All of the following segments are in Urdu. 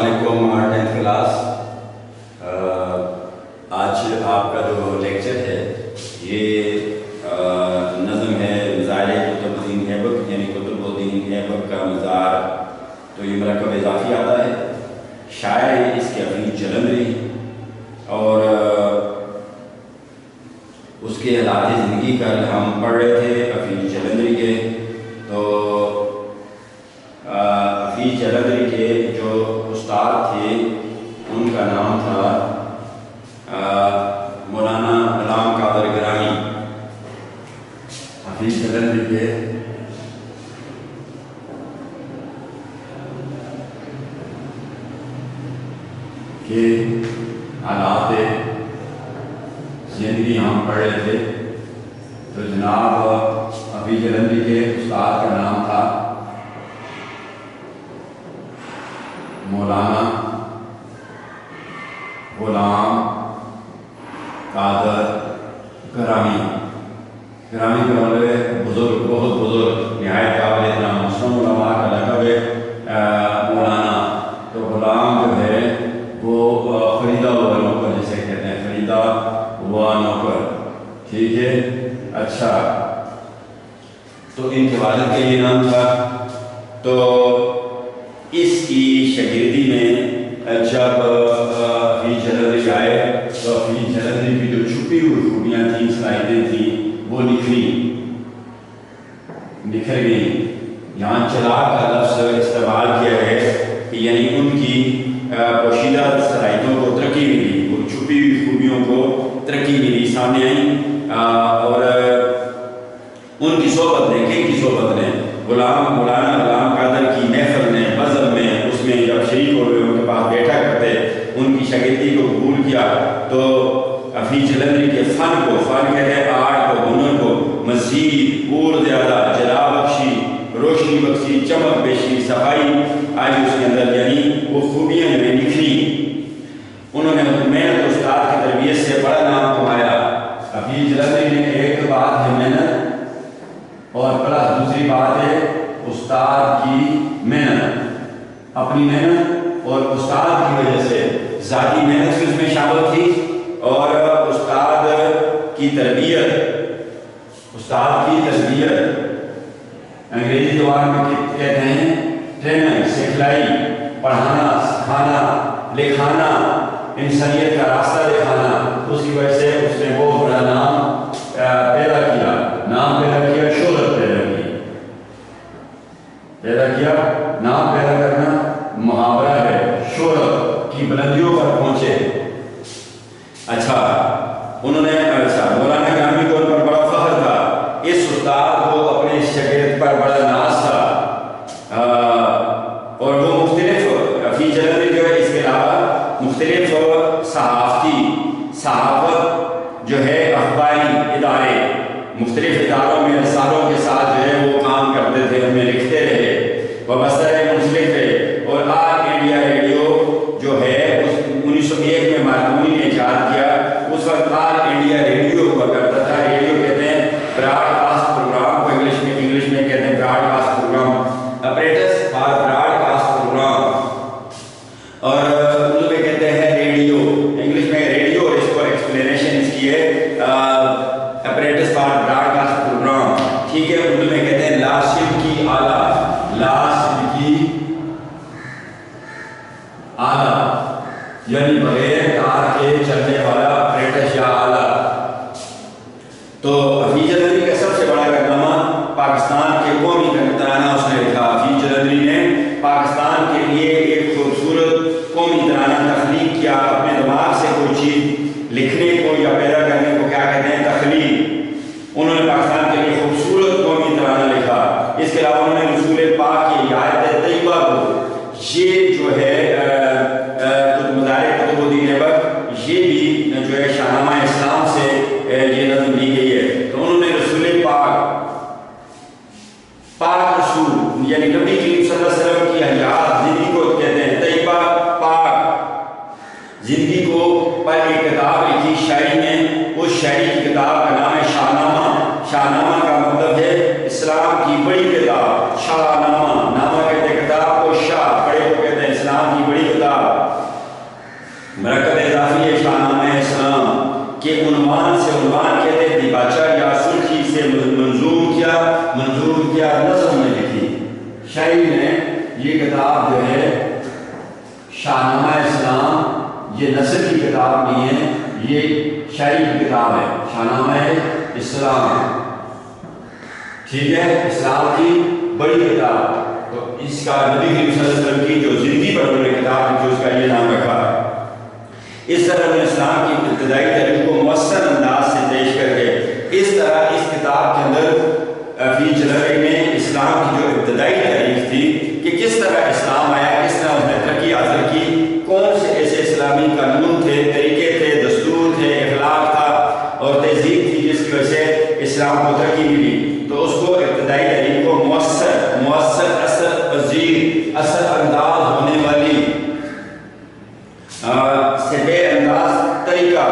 ٹینتھ کلاس، آج آپ کا جو لیکچر ہے یہ نظم ہے مزار کتب الدین ایبک، یعنی کتب الدین ایبک کا مزار. تو یہ مرکب اضافی آتا ہے. شاعر اس کے حفیظ جلندری اور اس کے حالات زندگی کل ہم پڑھ رہے تھے حفیظ جلندری کے. تو حفیظ جلندری کے جو استاد تھے ان کا نام تھا مولانا غلام قادر گرامی. حفیظ جلندری کے حالات زندگی ہم پڑھ رہے تھے. تو جناب حفیظ جلندری کے استاد کا نام تھا مولانا غلام قادر گرامی. گرامی کا مطلب بزرگ، بہت بزرگ، نہایت قابل احترام. مسلم علماء کا لقب ہے مولانا. تو غلام جو ہے وہ خریدا ہوا نوکر جسے کہتے ہیں، خریدا ہوا نوکر. ٹھیک ہے، اچھا. تو ان کے والد کا یہ نام تھا. تو اس کی شاگردی میں جب حفیظ جلندری آئے تو حفیظ جلندری کی جو چھپی ہوئی خوبیاں تھیں، صلاحیتیں تھیں، وہ نکھر گئیں. یہاں چلاک کا لفظ استعمال کیا ہے کہ یعنی ان کی پوشیدہ صلاحیتوں کو ترقی ملی، وہ چھپی ہوئی خوبیوں کو ترقی ملی، سامنے آئیں. اور ان کی صحبت نے، کن کی صحبت نے؟ مولانا غلام قادر کی محفل میں، بزم میں، اس میں جب شریک ہو گئے، ان کے پاس بیٹھا کرتے، ان کی شاگردی کو قبول کیا. تو حفیظ جلندری کے فن کو، فن کہتے ہیں آرٹ کو، ہنر کو مزید اور زیادہ جلا بخشی، روشنی بخشی، چمک بخشی، صفائی آئی اس کے اندر، یعنی وہ خوبیاں میں نکھری. انہوں نے محنت استاد کی تربیت سے بڑا نام کمایا. حفیظ جلندری نے ایک بات ہے محنت، اور پلس دوسری بات ہے استاد کی محنت. اپنی محنت اور استاد کی وجہ سے ذاتی محنت بھی اس میں شامل تھی، اور استاد کی تربیت، استاد کی تربیت انگریزی زبان میں کہتے ہیں ٹریننگ، سکھلائی، پڑھانا، سکھانا، لکھانا، انسانیت کا راستہ دکھانا. اس کی وجہ سے اس نے بہت بڑا نام پیدا کیا. نام پیدا کیا، شہرت پیدا کیا. نام پیدا کرنا محاورہ ہے، شہرت کی بلندیوں پر پہنچے. اچھا، انہوں نے مولانا گرامی کو ان پر بڑا فخر تھا. اس استاد کو اپنے شاگرد پر بڑا ناز تھا. اور وہ مختلف حفیظ جلندری جو ہے اس کے علاوہ مختلف صحافت جو ہے اخباری ادارے، مختلف اداروں میں رسالوں کے ساتھ جو ہے وہ کام کرتے تھے، ان میں لکھتے رہے، وابستہ رہے، منسلک رہے. اور آل انڈیا ریڈیو جو ہے 1901 میں مارکونی نے ایجاد کیا. اس وقت آل انڈیا ریڈیو ہوا کرتا تھا. ریڈیو کہتے ہیں براڈ کاسٹ پروگرام کو، انگلش میں کہتے ہیں broadcast programme, apparatus for broadcast programme. اور اردو میں کہتے ہیں ریڈیو، انگلش میں ریڈیو، اور اس کو ایکسپلینیشن اس کی ہے apparatus for broadcast programme. ٹھیک ہے، اردو میں کہتے ہیں لاسلکی آلہ، لاسلکی آلہ یعنی بغیر تار کے چلنے والا اپریٹس یا آلہ. تو حفیظ جلندری کا سب سے بڑا کارنامہ پاکستان کے قومی ترانہ اس نے لکھا. حفیظ جلندری نے پاکستان کے لیے ایک خوبصورت قومی ترانہ تخلیق کیا. اپنے دماغ سے کوئی چیز لکھنے کو یا پیدا کرنے کو کیا کہتے ہیں؟ تخلیق. انہوں نے پاکستان کے لیے خوبصورت قومی ترانہ لکھا. اس کے علاوہ انہوں نے رسول پاک کی آیت طیبہ کو، یہ جو ہے مزار کتب الدین شاعری نے یہ کتاب جو ہے شاہنامہ اسلام، یہ نثر کی کتاب نہیں ہے، یہ شاعری کی کتاب ہے، شاہنامہ اسلام، ٹھیک ہے، اسلام کی بڑی کتاب۔ تو اس کا نبی کریم صلی اللہ علیہ وسلم کی جو زندگی پر انہوں نے کتاب لکھی، اس کا یہ نام رکھا ہے۔ اس طرح انہوں نے اسلام کی ابتدائی تاریخ کو مؤثر انداز سے پیش کر کے اس طرح اس کتاب کے اندر فی جلوے میں اسلام کی جو ابتدائی تاریخ تھی کہ کس طرح اسلام آیا، کس طرح اس نے ترقی حاصل کی، کون سے ایسے اسلامی قانون تھے، طریقے تھے، دستور تھے، اخلاق تھا اور تہذیب تھی جس کی وجہ سے اسلام کو ترقی ملی، تو اس کو ابتدائی تاریخ کو مؤثر اثر پذیر، اثر انداز ہونے والی سے بے انداز طریقہ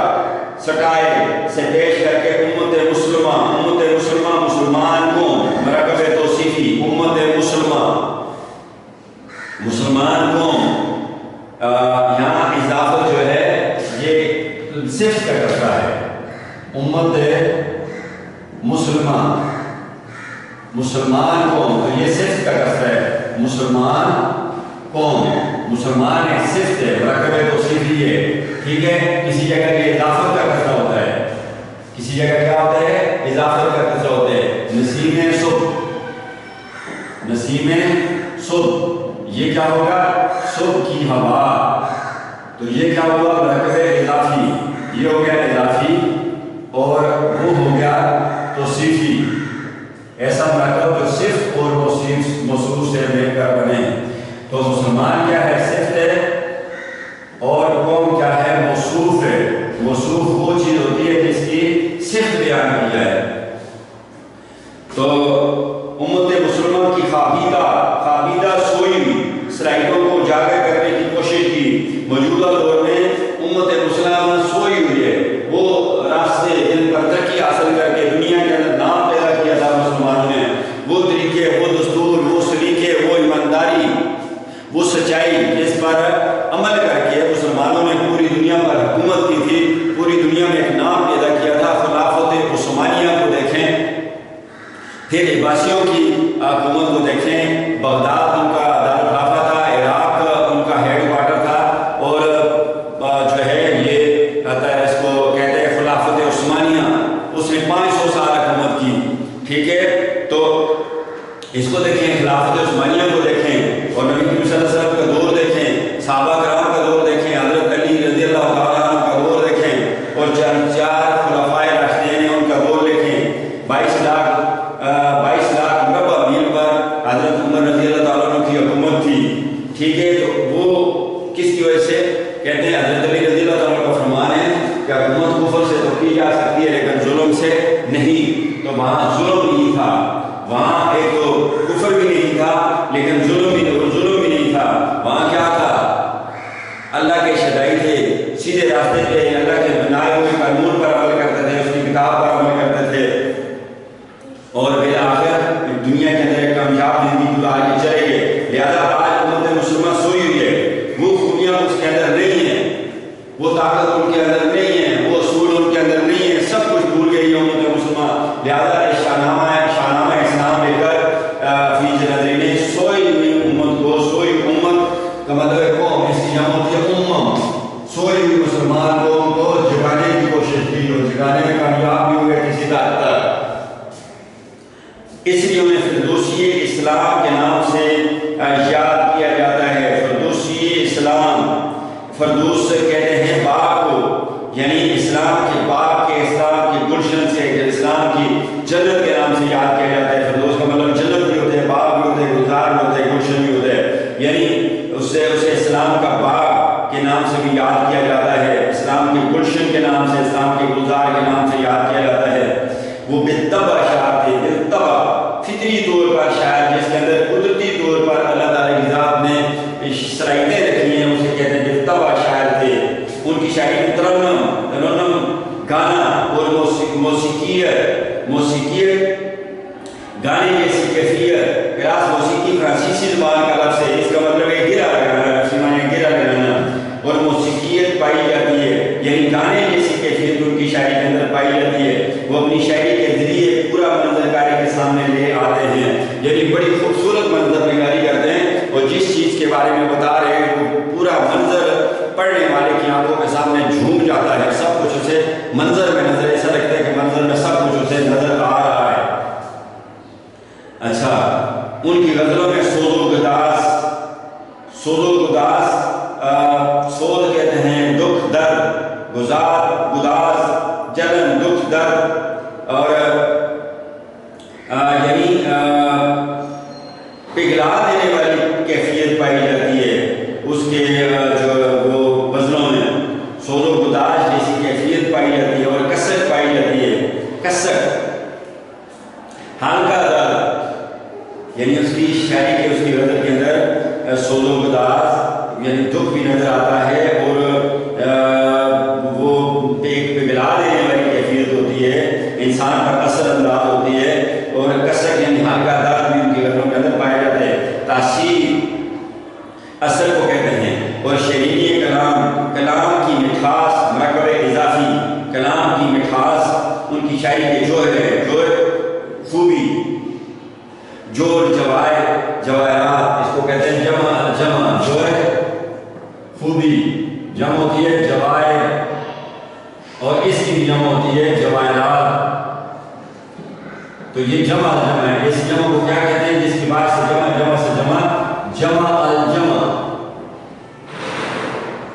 سٹائل سے پیش کر کے امت مسلمہ مسلمان قوم، مرکب توصیفی امت مسلمان قوم، یہاں اضافہ جو ہے یہ صفت کا کرتا ہے، امت مسلمان قوم، تو یہ صفت کا کرتا ہے، مسلمان قوم، مسلمان ایک صفت ہے، مرکب توصیفی ہے، ٹھیک ہے، کسی جگہ یہ اضافت کا کرتا ہوتا ہے، کسی جگہ کیا ہوتا ہے، اضافت کا کرتا ہوتا ہے، نسیم صبح، یہ کیا ہوگا، صبح کی ہوا، تو یہ کیا ہوا، مرکب اضافی، یہ ہو گیا اضافی اور وہ ہو گیا توصیفی، ایسا مرکب جو صفت اور موصوف سے مل کر بنے۔ تو مسلمان کیا ہے، صفت ہے، اور قوم کیا ہے، موصوف ہے۔ موصوف وہ چیز ہوتی ہے جس کی صفت بیان کی جائے۔ تو امت مسلمہ کی خوابیدہ سوئی ہوئی صلاحیتوں کو اجاگر کرنے کی کوشش کی۔ موجودہ دور میں امت مسلمہ سوئی ہوئی ہے، وہ راستے جن پر ترقی حاصل کر کے دنیا کے اندر نام پیدا کیا تھا مسلمانوں نے، وہ طریقے، وہ دستور، وہ سلیقے، وہ ایمانداری، وہ سچائی جس پر عمل کر کے مسلمانوں نے پوری دنیا پر حکومت کی تھی، پوری دنیا میں ایک نام پیدا کیا تھا، خلافت عثمانیہ کو دیکھیں، پھر عباسیوں کی حکومت کو دیکھیں، بغداد ان کا دارالخلافہ تھا، عراق ان کا ہیڈ کوارٹر تھا، اور جو ہے یہ اس کو کہتے ہیں خلافت عثمانیہ، اس نے 500 سال حکومت کی، ٹھیک ہے۔ تو اس کو دیکھیں، خلافت عثمانیہ کو دیکھیں، اور نبی کریم صلی اللہ علیہ وسلم کا دور دیکھیں، صحابہ کرام کا دور دیکھیں، حضرت علی رضی اللہ تعالیٰ عنہ کا دور دیکھیں، اور چار خلفائے راشدین ہیں ان کا دور دیکھیں، 22 لاکھ مربع میل پر حضرت عمر رضی اللہ تعالیٰ عنہ کی حکومت تھی، ٹھیک ہے۔ تو وہ کس کی وجہ سے کہتے ہیں، حضرت علی رضی اللہ تعالیٰ کا فرمان ہے کہ حکومت کفر سے تو کی جا سکتی ہے لیکن ظلم سے نہیں۔ تو وہاں ظلم نہیں تھا، وہاں ایک تو کفر بھی نہیں تھا لیکن ظلم بھی نہیں تھا، وہاں کیا تھا، اللہ کے شدائی تھے، سیدھے راستے پہ اللہ کے بنائے ہوئے قانون پر عمل کرتے تھے، اس کی کتاب پر عمل کرتے تھے، اور بالآخر دنیا کے اندر ایک کامیاب زندگی گزار کے چلے گئے۔ لہٰذا آج امت مسلمہ سوئی ہوئی ہے، وہ خوبیاں اس کے اندر نہیں ہیں، وہ طاقت ان کے اندر نہیں ہے، وہ اصول ان کے اندر نہیں ہے، سب کچھ بھول گئی ہے امت مسلمہ۔ لہٰذا شاہنامہ اسلام لے کر فی جلدین سوئی ہوئی امت کو، سوئی امت کا مطلب قوم، اس کی جمع ہوتی ہے امم، سوئی ہوئی مسلمان قوم کو جگانے کی کوشش کی، اور جگانے میں کامیاب بھی ہوئے کسی حد تک۔ اس لیے انہیں فردوسی اسلام کے نام سے یاد کیا جاتا ہے۔ فردوسی اسلام، فردوس کہتے ہیں باغ کو، یعنی اسلام کے باغ کے، اسلام کی گلشن سے، اسلام کی جنت کے نام سے یاد کیا جاتا ہے۔ فردوس کا مطلب جنت بھی ہوتے ہیں، باغ بھی ہوتے ہیں، گلزار بھی ہوتے ہیں، گلشن بھی ہوتے ہیں، یعنی اسے اسلام کا باغ کے نام سے بھی یاد کیا جاتا ہے، اسلام کے گلشن کے نام سے، اسلام کے گلزار کے نام سے یاد کیا جاتا ہے۔ وہ بالطبع شاعر تھے، بالطبع فطری طور پر شاعر، جس کے اندر قدرتی طور پر اللہ تعالیٰ کی ذات نے صلاحیتیں رکھی ہیں، اسے کہتے ہیں بالطبع شاعر تھے۔ ان کی شاعری میں ترنم، گانا اور موسیقیت، گانے جیسی کیفیت، کلاس موسیقی فرانسیسی زبان کا لفظ ہے، اس کا مطلب ہے گرا لگانا، اور موسیقیت پائی جاتی ہے، یعنی گانے جیسی کیفیت ان کی شاعری کے اندر پائی جاتی ہے۔ بارے میں بتا رہے ہیں، وہ پورا منظر پڑھنے والے کی آنکھوں کے سامنے جھوم جاتا ہے، سب کچھ اسے منظر میں نظر، ایسا لگتا ہے کہ منظر میں سب کچھ اسے نظر آ رہا ہے۔ اچھا، ان کی غزلوں میں سوز و گداز، سوز کہتے ہیں دکھ درد، گداز جلن دکھ درد، اور یعنی پگھلا دینے والی کیفیت پائی جاتی ہے اس کے جو وہ غزلوں میں، سوز و گداز جیسی کیفیت پائی جاتی ہے، اور کثرت پائی جاتی ہے، کثرت، ہلکا درد، یعنی اس کی شاعری کے، اس کی غزل کے اندر سوز و گداز یعنی دکھ بھی نظر آتا ہے، اور وہ ایک پگھلا دینے والی کیفیت ہوتی ہے، انسان پر اثر انداز ہوتی ہے، اور کثرت یعنی ہلکا درد بھی ان کی غزلوں کے اندر پایا جاتا ہے۔ تاثیر اثر کو کہتے ہیں، اور شیرینی کلام، کلام کی مٹھاس، مرکب اضافی، کلام کی مٹھاس، ان کی شاعری کے جوہر ہے، جوہر خوبی، جوہر جواہرات، اس کو کہتے ہیں جمع، جوہر خوبی، جمع ہوتی ہے جواہر، اور اس کی بھی جمع ہوتی ہے جواہرات، تو یہ جمع ہے۔ اس جمع کو کیا کہتے ہیں؟ جس کی بات سے جمع الجمع،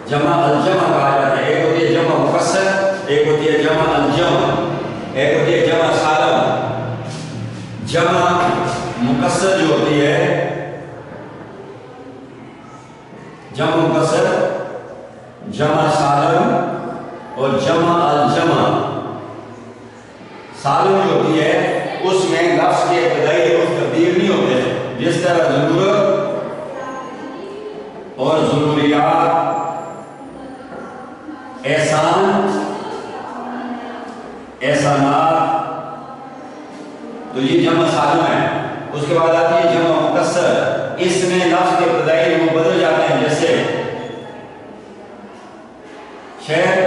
جمع الجمع کہا جاتا ہے۔ ایک ہوتی ہے جمع مفصل، ایک ہوتی ہے جمع الجمع، ایک ہوتی ہے جمع سالم۔ جمع مکسر جو ہوتی ہے، جمع مکسر، جمع سالم اور جمع الجمع۔ سالم جو ہوتی ہے اس میں لفظ کے ابتدائی حروف تبدیل نہیں ہوتے، جس طرح ضرورت اور ضروریات، احسان، احسانات، تو یہ جمع سالم ہے۔ اس کے بعد آتی ہے جمع مکسر، اس میں لفظ کے ابتدائی حروف بدل جاتے ہیں، جیسے شعر،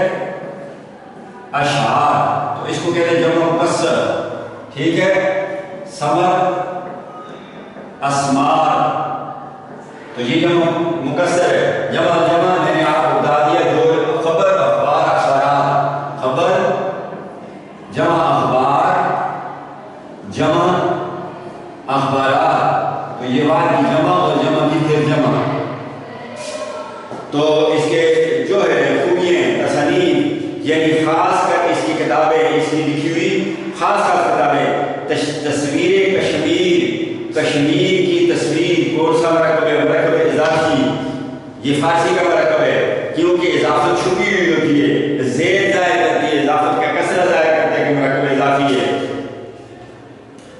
اشعار، تو اس کو کہتے ہیں جمع مکسر، ٹھیک ہے۔ ثمر، اسمار، تو یہ جمع مکسر ہے۔ جمع الجمع میں نے آپ کو بتا دیا، جو خبر، اخبار، اخبارات، خبر جمع اخبار، جمع اخبارات، تو یہ بات کی جمع اور جمع کی پھر جمع، تو اس کے جو ہے خوبیاں، تصانیف، یعنی خاص کر اس کی کتابیں، اس کی لکھی ہوئی خاص کتابیں، تصویر کشمیر کی تصویر، کون سا مرکب ہے؟ مرکب اضافی، یہ فارسی کا مرکب ہے، کیونکہ اضافت چھپی ہوئی ہوتی ہے، زید ظاہر کرتی ہے، اضافت کا کسرہ ظاہر کرتا ہے کہ مرکب اضافی ہے۔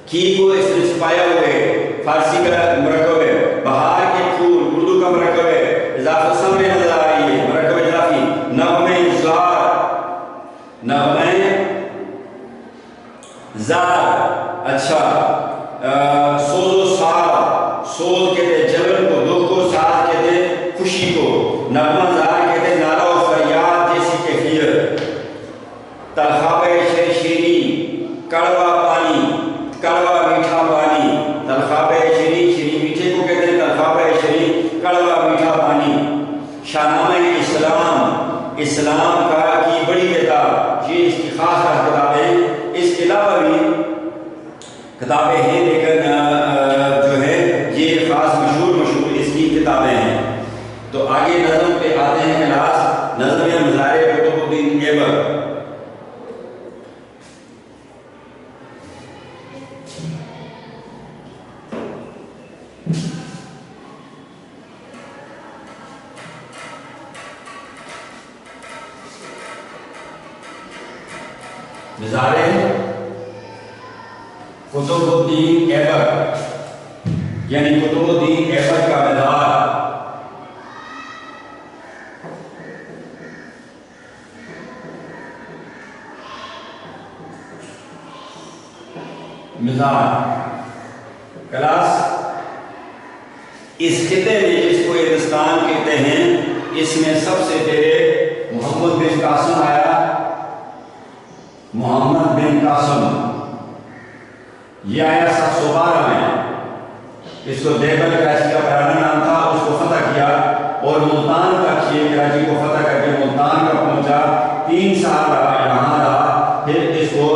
کی کو اس نے چھپایا ہوئے، فارسی کا مرکب ہے۔ بہار کے پھول، اردو کا مرکب ہے، اضافت سامنے نظر آ رہی ہے، مرکب اضافی۔ نغمے زار، اچھا، سوز و سار، سوز کہتے ہیں جلن کو، دکھ کو، سار کہتے ہیں خوشی کو، نغمہ زار کہتے ہیں نعرہ و فریاد جیسی کیفیت۔ تلخاب شیرینی، کڑوا پانی، کڑوا میٹھا پانی، تلخاب شیرین، شیرین میٹھے کو کہتے ہیں تلخاب شیرین، کڑوا میٹھا پانی۔ شاہنامہ اسلام، اسلام کا کی بڑی کتاب، یہ اس کی خاص کتاب ہے۔ اس کے علاوہ بھی کتابیں ہیں، لیکن جو ہے یہ خاص مشہور اس کی کتابیں ہیں۔ تو آگے نظم پہ آتے ہیں کلاس، نظم مزارع قطب الدین ایبک۔ مزارع قطب الدین ایبک، یعنی قطب الدین ایبک کا مزار۔ مزار کلاس، اس خطے میں جس کو ہندوستان کہتے ہیں، اس میں سب سے پہلے محمد بن قاسم آیا، محمد بن قاسم، یہ آیا 712 میں، اس کو دیوبند کا اس کا پرانا نام تھا، اس کو فتح اور ملتان تک یہ کراچی کو فتح کر کے ملتان کا پہنچا، 3 سال رہا یہاں رہا، پھر اس کو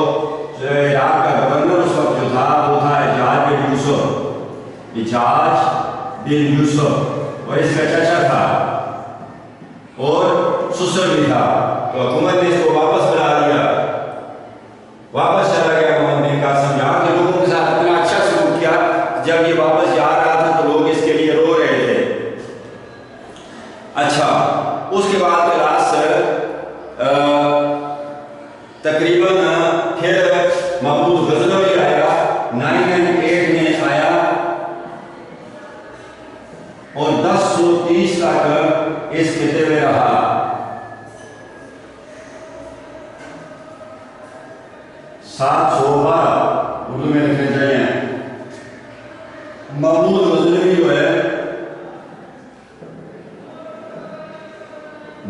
عراق کا گورنر اس وقت جو تھا وہ تھا حجاج بن یوسف، حجاج بن یوسف، اور اس کا چچا تھا اور سسر بھی تھا، تو حکومت نے اس کو واپس بلا دیا، واپس چلا گیا محمد بن قاسم، یہاں کے لوگوں کے ساتھ اتنا اچھا سلوک کیا، جب یہ واپس جا رہا تھا تو لوگ اس کے لیے رو رہے تھے۔ اچھا، اس کے بعد کلاس تقریباً پھر محمود غزنوی آیا، 998 میں آیا اور 1030 تک اس خطے میں رہا۔ اردو میں لکھنے چاہیے۔ محمود غزنوی جو ہے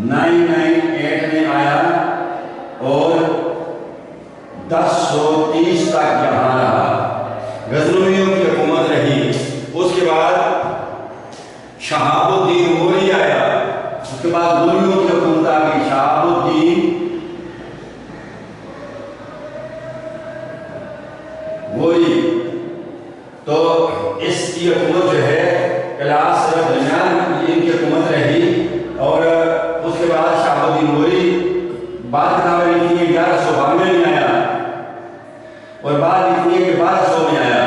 998 میں آیا اور 1030 تک یہاں رہا، غزنویوں کی حکومت رہی۔ اس کے بعد شہاب الدین غوری آیا، اس کے بعد غوریوں کی حکومت آ گئی، شہاب الدین غوری، تو اس کی حکومت جو ہے کلاس درمیان ان کی حکومت رہی۔ اور اس کے بعد شہاب الدین غوری بعد کتابیں لکھی ہیں 1192 میں آیا اور بعد لکھی ہے کہ 1200 میں آیا،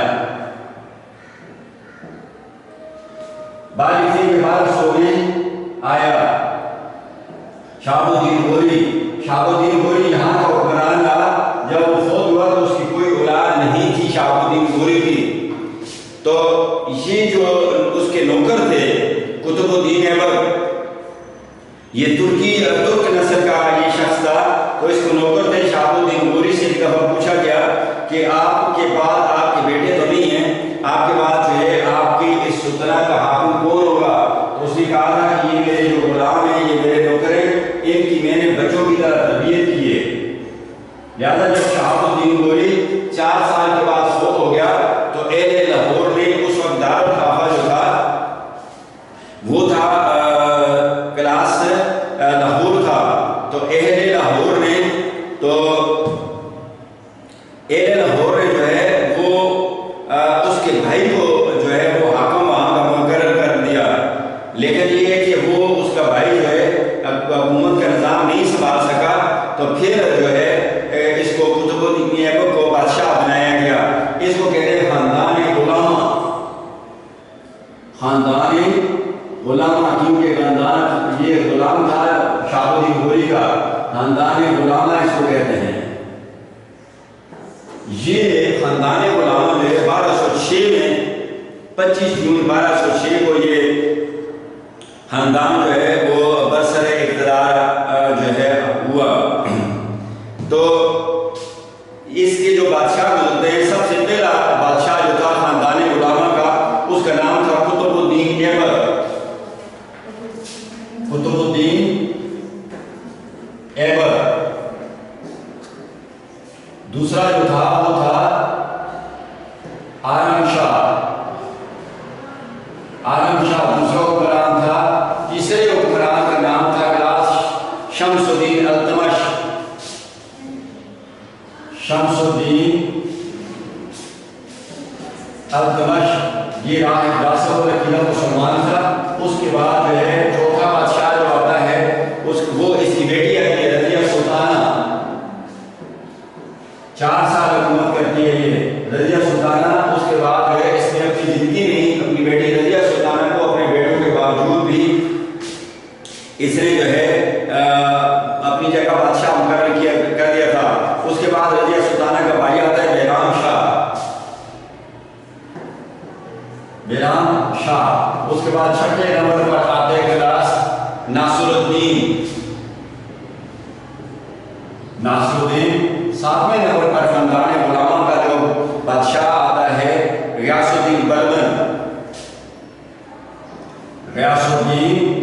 بعد لکھی ہے کہ 1200 میں آیا شہاب الدین غوری۔ شہاب الدین غوری یہاں کا حکمران رہا، جب وہ فوت ہوا تو اس کی کوئی اولاد نہیں تھی شہاب الدین غوری کی، تو یہ جو اس کے نوکر تھے قطب الدین ایبک، یہ ترک نسل کا یہ شخص تھا، تو اس کو نوکر تھے شہاب الدین غوری سے ایک دفعہ پوچھا گیا کہ آپ کے بعد آپ کے بیٹے تو نہیں ہیں، آپ کے بعد جو ہے آپ کی اس سلطنت کا حاکم کون ہوگا؟ تو اس نے کہا تھا کہ یہ میرے جو غلام ہیں، یہ میرے نوکر ہیں، ان کی میں نے بچوں کی طرح تربیت کی ہے۔ لہٰذا جب شہاب الدین غوری 4 سال کے بعد فوت ہو گیا تو اہل لاہور نے، اس وقت دارالخلافہ جو تھا وہ تھا کلاس لاہور تھا، تو اہل لاہور نے جو ہے وہ اس کے بھائی کو جو ہے وہ حاکم وہاں کا مقرر کر دیا، لیکن یہ ہے کہ وہ اس کا بھائی جو ہے حکومت کا نظام نہیں سنبھال سکا، تو پھر جو ہے اس کو قطب الدین ایبک کو بادشاہ بنایا گیا۔ اس کو کہتے ہیں خاندان غلامہ، خاندان غلامہ، کیونکہ خاندان یہ غلام تھا شہاب الدین غوری کا، خاندان غلامہ اس کو کہتے ہیں۔ یہ خاندان غلامہ جو ہے 1206 میں 25 جون 1206 کو یہ خاندان جو ہے وہ برسر اقتدار جو ہے ہوا۔ تو اس کے جو بادشاہ گزرتے ہیں، سب سے پہلا بادشاہ جو تھا خاندان غلامہ کا، اس کا نام تھا قطب الدین ایبک، قطب الدین ایبک۔ دوسرا جو تھا وہ تھا عالم شاہ، عالم شاہ دوسرا حکمران تھا۔ تیسرے حکمران کا نام تھا کلاس شمس الدین التمش، شمس الدین التمش، یہ راس القلعہ مسلمان تھا۔ اس کے بعد جو ہے چوتھا بادشاہ جو آتا ہے وہ اس کی بیٹی آئی ہے رضیہ سلطانہ، 4 سال حکومت کرتی ہے یہ رضیہ سلطانہ۔ اس کے بعد جو ہے اس نے اپنی زندگی میں اپنی بیٹی رضیہ سلطانہ کو اپنے بیٹوں کے باوجود بھی اس نے جو ہے اپنی جگہ بادشاہ مقرر کر دیا تھا۔ اس کے بعد رضیہ سلطانہ کا بھائی آتا ہے بیرام شاہ، بیرام شاہ۔ اس کے بعد 6 نمبر پر آتے ہیں کلاس ناصر الدین، ناصر الدین۔ 7ویں نمبر پر خاندان غلامہ کا جو بادشاہ آتا ہے غیاث الدین برمن، غیاث الدین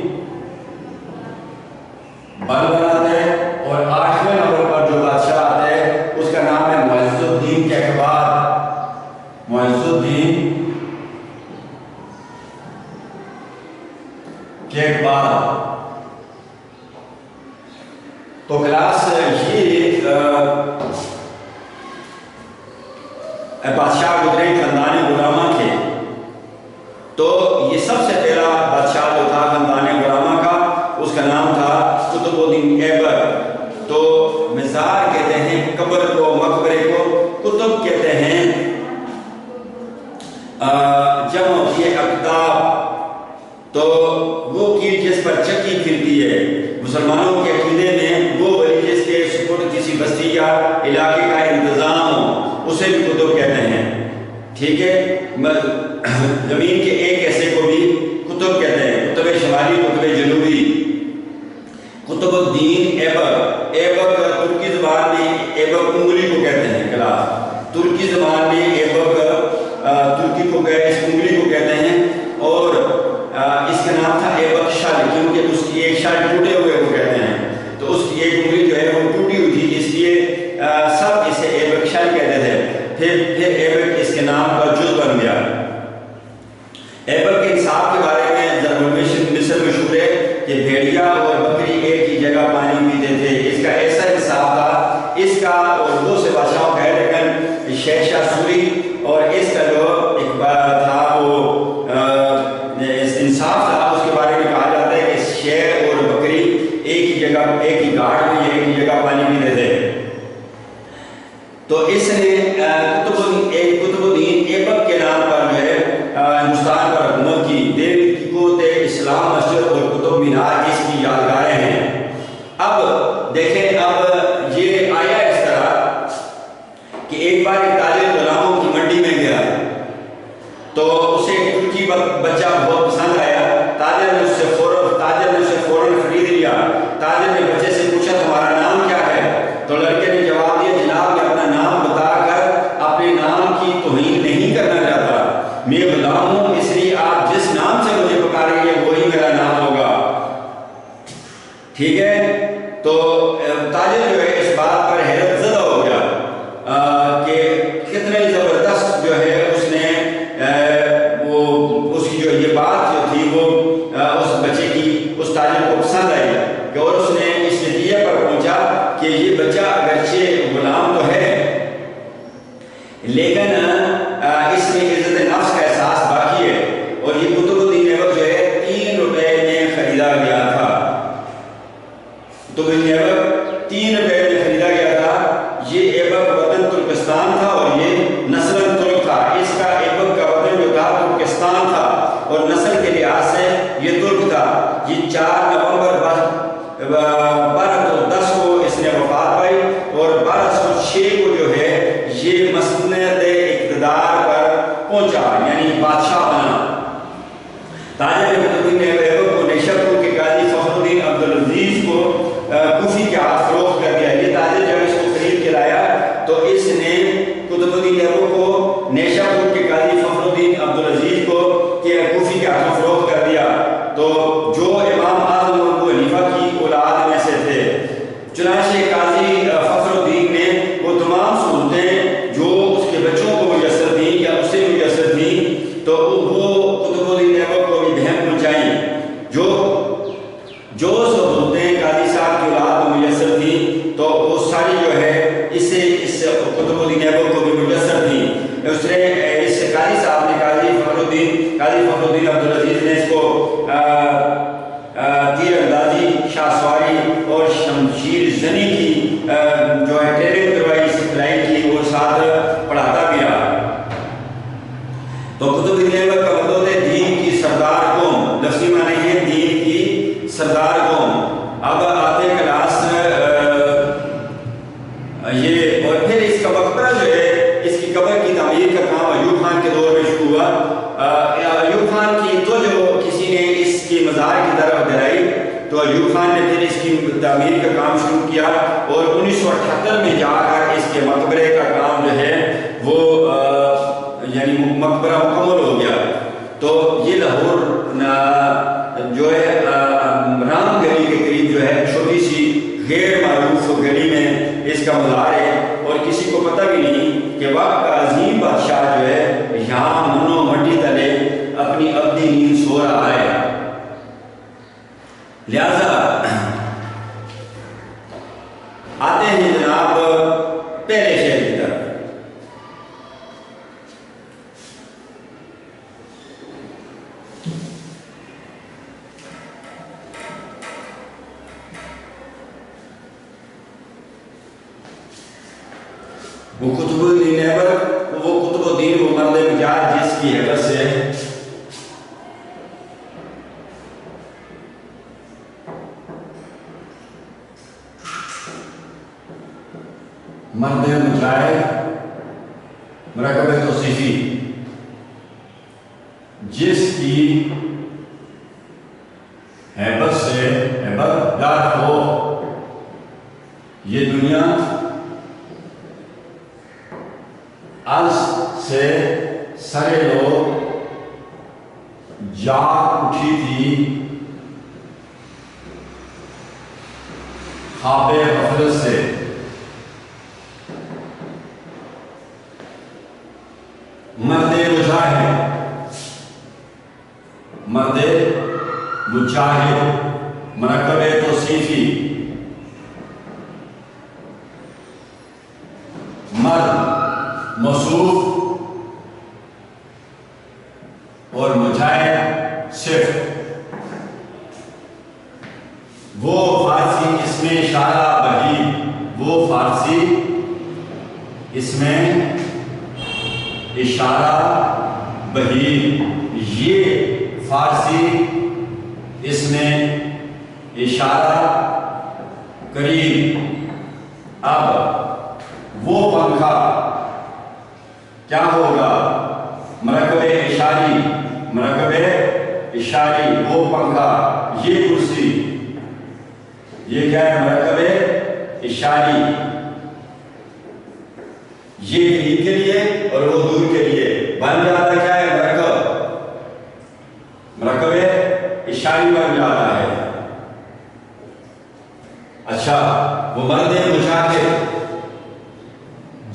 برمن آتے ہیں۔ اور 8ویں نمبر پر جو بادشاہ آتا ہے اس کا نام ہے معز الدین کیقباد، معز الدین کے بعد تو کلاس یہ بادشاہ گزرے خاندان غلامہ کے، تو یہ سب سے پہلا بادشاہ جو تھا خاندان غلامہ کا، اس کا نام تھا قطب الدین ایبک۔ تو مزار کہتے ہیں قبر کو، مقبرے کو قطب کہتے ہیں، جمع یہ اقطاب، تو وہ کیل جس پر چکی پھرتی ہے مسلمانوں کے عقیدے میں، وہ ولی جس کے سپرد کسی بستی یا علاقے کا انتظام ہو، اسے بھی قطب کہتے ہیں، ٹھیک ہے۔ زمین کے ایک حصے کو بھی قطب کہتے ہیں، قطب شمالی، قطب جنوبی۔ قطب الدین ایبک، ایبک ترکی زبان میں ایبک انگلی کو کہتے ہیں، کلاس ترکی زبان میں ایبک ترکی کو اس انگلی کو کہتے ہیں، اور اس کا نام تھا ایبک شل، کیونکہ اس کی ایک شل ٹوٹے ہوئے کو کہتے ہیں، تو اس کی ایک انگلی جو ہے وہ ٹوٹی ہوئی تھی، اس لیے سب اسے ایبک شل کہتے تھے۔ پھر ایبک اس کے نام کا جز بن گیا۔ ایبک کے انصاف کے بارے میں مصر مشہور ہے کہ بھیڑیا اور بکری ایک ہی جگہ پانی پیتے تھے، اس کا ایسا انصاف تھا، اس کا اور بہت سے بادشاہوں کا ہے، لیکن شہنشاہ سوری اور اس کا جو ایک تھا وہ انصاف تھا، اس کے بارے میں کہا جاتا ہے کہ شیر اور بکری ایک ہی جگہ، ایک ہی گھاٹ میں ایک ہی جگہ پانی پیتے تھے۔ تو اس نے قطب الدین ایبک کے نام پر جو ہے ہندوستان پر حکومت کی۔ دیر کی قوت اسلام مسجد اور قطب مینار اس کی یادگاریں ہیں۔ اب دیکھیں، اب یہ آیا اس طرح کہ ایک بار ایک تاجر غلاموں کی منڈی میں گیا، تو اسے ترکی بچہ بہت پسند آیا، تاجر نے اسے فوراً خرید لیا۔ تاجر نے بچے سے پوچھا تمہارا نام کیا ہے؟ تو لڑکے نے جواب دیا جناب میں اپنا نام بتا کر اپنے نام کی توہین نہیں کرنا چاہتا، میں غلام ہوں، اس لیے آپ جس نام سے مجھے پکاریں گے وہی میرا نام ہوگا، ٹھیک ہے۔ تو تاجر جو ہے اس بات پر حیرت زدہ ہو گیا کہ کتنے زبردست جو ہے اس نے اس کی جو یہ بات جو تھی وہ اس بچے کی اس تاجر کو پسند آئی، کہ اور اس نے اس نتیجے پر پہنچا کہ یہ بچہ اگرچہ غلام تو ہے لیکن اس میں عزت نفس کا احساس باقی ہے، اور یہ قطب الدین ایبک جو ہے 3 روپے میں خریدا گیا تھا۔ قطب الدین ایبک 3 روپے میں خریدا گیا تھا۔ یہ ایبک وطن ترکستان تھا اور یہ نسل ترک تھا، اس کا ایبک کا وطن جو تھا ترکستان تھا اور نسل کے لحاظ سے یہ ترک تھا۔ یہ 4 نومبر 1210 کو اس نے وفات پائی، اور 1206 کو جو ہے یہ مسند اقتدار پر پہنچا، یعنی بادشاہ بنا۔ تاجر نے قطب الدین ایبک کو نیشاپور کے قاضی فخر الدین عبدالعزیز کو کوفی کے ہاتھ فروخت کر دیا۔ یہ تاجر جب اس کو خرید کے لایا تو اس نے قطب الدین ایبک کو نیشاپور کے قاضی فخر الدین عبدالعزیز کو کوفی کے ہاتھ فروخت کر دیا، تو جو امام اعظم ابو حنیفہ کی اولاد میں سے تھے۔ چنانچہ قاضی فخر الدین نے وہ تمام سہولتیں جو اس کے بچوں کو میسر تھیں یا اسے میسر تھیں، تو وہ قطب الدین ایبک کو بھی بہم پہنچائیں، جو سہولتیں قاضی صاحب کی اولاد کو میسر تھیں، تو وہ ساری جو ہے اس قطب الدین ایبک کو بھی میسر تھیں۔ اس نے اس قاضی صاحب نے قاضی فخر الدین عبدالعزیز نے اس کو تیر اندازی، شاہ سواری اور شمشیر زنی کی جو ہے ٹریننگ کروائی، سکھلائی کی، اور ساتھ پڑھاتا بھی رہا۔ تو قطب الدین ایبک کا مطلب ہے دین کی سردار قوم، لفظی معنی ہے دین کی سردار قوم۔ اب آتے کلاس یہ، اور پھر اس کا مقبرہ جو ہے، اس کی قبر کی تعمیر کا کام ایوب خان کے دور میں شروع ہوا۔ ایوب خان کی تو جو کسی نے اس کی مزار کی طرف دلائی، تو ایوب خان نے پھر اس کی تعمیر کا کام شروع کیا، اور 1978 میں جا کر اس کے مقبرے کا کام جو ہے وہ یعنی مقبرہ مکمل ہو گیا۔ تو یہ لاہور جو ہے رام گلی کے قریب جو ہے چھوٹی سی غیر معروف گلی میں اس کا مزار ہے، اور کسی کو پتہ بھی نہیں کہ وقت کا عظیم بادشاہ جو ہے یہاں منو مٹی تلے اپنی ابدی نیند سو رہا ہے۔ لہذا آتے ہیں جناب پہلے شعر کی طرف. وہ کتب الدین ایبک، وہ کتب الدین وہ مرد مجاز جس کی حیبت سے مرد مجاہد مرکب توصیفی جس کی حیبت سے حیبت دار ہو یہ دنیا از سے سرے لوگ جاگ اٹھی تھی خواب غفلت سے. مرد مجاہد، مرد مجاہد مرکب توصیفی مرد موصوف اور مجاہد صرف. وہ فارسی اس میں اشارہ بہی، وہ فارسی اس میں اشارہ بہی، یہ فارسی اس میں اشارہ قریب. اب وہ پنکھا کیا ہوگا؟ مرکب اشاری، مرکب اشاری وہ پنکھا، یہ کرسی، یہ کیا ہے؟ مرکب اشاری. یہ قریب کے لیے اور وہ دور کے لیے بن جاتا کیا ہے؟ مرکب، مرکب اشاری بن جاتا ہے. اچھا، وہ مرد مجاہد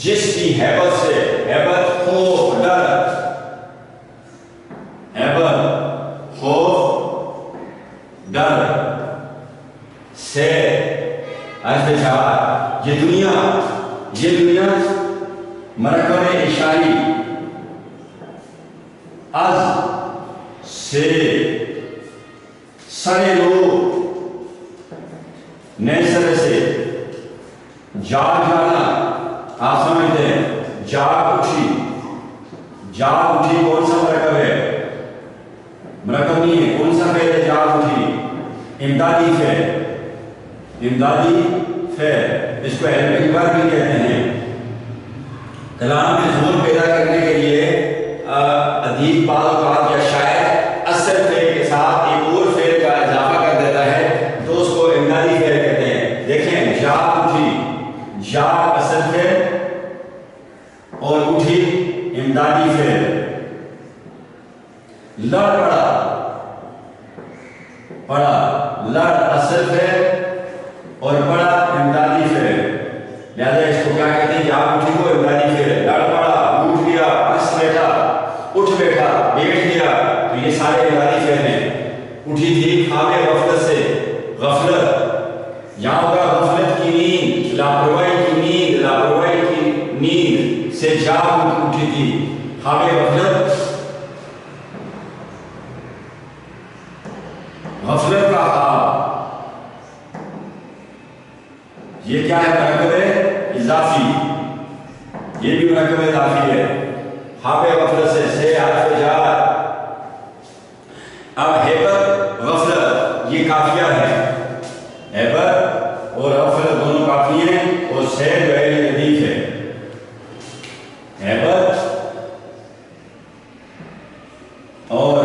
جس کی حیبت سے، حیبت خوف ڈر، حیبت خوف ڈر سے ارتجاع، یہ دنیا مرکب اشاری از سے سرے لوگ نئے سرے سے جاگ جانا. آپ سمجھتے ہیں جاگ اٹھی، جاگ اٹھی کون سا مرکب ہے؟ مرکب نہیں ہے. کون سا فعل ہے جاگ اٹھی؟ امدادی فعل، امدادی فعل. اس کو علم اجبار بھی کہتے ہیں. کلام میں زور پیدا کرنے کے لیے ادیب بعض اوقات یا شاعر اصل فعل کے ساتھ ایک اور فعل کا اضافہ کر دیتا ہے تو اس کو امدادی فعل کہتے ہیں. دیکھیں جاگ اٹھی، جاگ اصل فعل اور اٹھی امدادی فعل. لڑ پڑا، لڑ اصل فعل اور پڑا امدادی فعل. لہذا اس کو کیا کہتے ہیں؟ جاگ اٹھی کو امدادی فعل. لڑ پڑا، اٹھ گیا، ہنس بیٹھا، اٹھ بیٹھا، بیٹھ گیا، تو یہ سارے امدادی فعل ہیں. اٹھی تھی خواب غفلت سے، غفلت یہاں ہوگا غفلت کی نیند، لاپرواہی کی نیند، لاپرواہی کی نیند سے جاگ اٹھی تھی خواب غفلت. غفلت کا خواب یہ کیا ہے؟ مرکب اضافی، یہ بھی مرکب اضافی ہے. خواب غفلت سے حرف جار. اب حیبت غفلت یہ کافیہ ہے. حیبت اور غفلت دونوں کافی ہیں اور سے جو ہے یہ ردیف ہے. حیبت اور